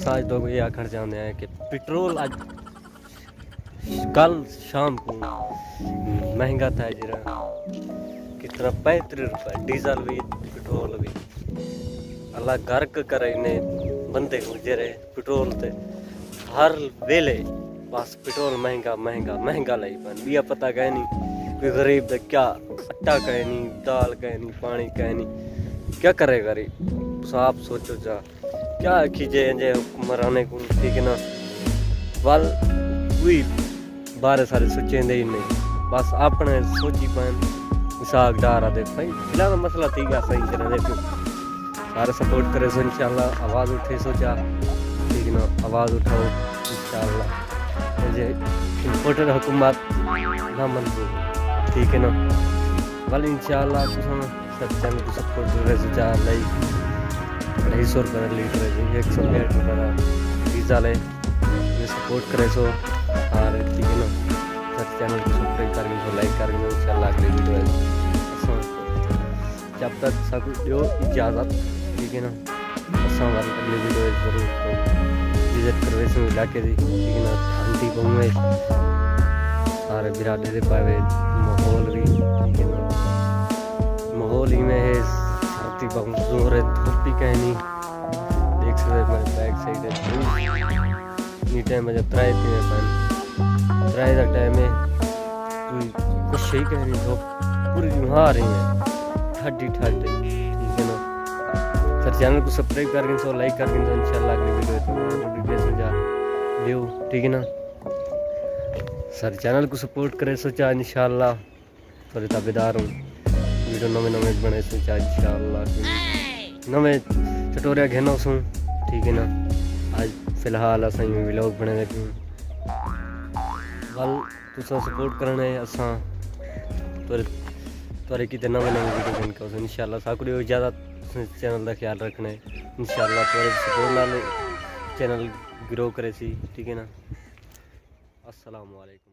साज लोग ये आखना चाहते हैं कि पेट्रोल अज कल शाम को महंगा था जरा कितना 35 रुपये डीजल भी पेट्रोल भी अल्लाह गर्क करे ने बंदे गुजरे पेट्रोल ते हर वेले बस पेट्रोल महंगा महंगा महंगा लाई पन बिया पता कह नहीं कोई गरीब दा क्या आटा कह नहीं दाल कह नहीं पानी कह नहीं क्या करे गरीब आप सोचो जा क्या खींचे जे हुक्मराने को ठीक है ना वाल हुई बारे सारे सोचेंदे ही नहीं बस अपने सोची पान साग डारा दे भाई फिलहाल मसला ठीक है सही तरह देखो सारे सपोर्ट करे सो इंशाल्लाह आवाज़ उठे सो जा ठीक ना आवाज़ उठाओ इंशाल्लाह जे इम्पोर्टेंट हुकूमत ना मंजूर ठीक है ना वाल इंशाल्लाह तुम सब चैनल को सपोर्ट करे सो जा लाइक 250 रुपये लीटर है 160 रुपये डीजल है ये सपोर्ट करे सो और ठीक है ना सर चैनल को सब्सक्राइब करके सो लाइक करके इंशाल्लाह अगली वीडियो है जब तक सब जो इजाज़त ठीक है ना अगली वीडियो जरूर तो विजिट करवे से इलाके दी ठीक है ना ठंडी बहुए सारे बिरादे दे पावे माहौल भी ठीक है ना माहौल ही में है सर्दी बहुत जोर है धूप भी कहनी देख सकते मेरे बैक साइड है नी टाइम जब त्राए पीने पान त्राए का टाइम है कोई कुछ ही कहनी धूप पूरी वहाँ आ रही है ठंडी ठंडी ठीक है ना सर चैनल को सब्सक्राइब करके सो लाइक करके तो इंशाल्लाह अगली वीडियो नोटिफिकेशन जा लियो ठीक है ना सर चैनल को सपोर्ट करे सोचा इंशाल्लाह थोड़े ताबेदार हूँ वीडियो नवे नवे बने सोचा इंशाल्लाह नवे चटोरिया घेनो सू ठीक है ना आज फिलहाल असां व्लॉग बने लगे वल तुसा सपोर्ट करने असां तोरे कितने नवे नवे वीडियो बन के इंशाल्लाह साकुड़ी इजाज़त चैनल का ख्याल रखना है इंशाल्लाह तोरे सपोर्ट नाल चैनल ग्रो करे सी ठीक है ना अस्सलाम वालेकुम।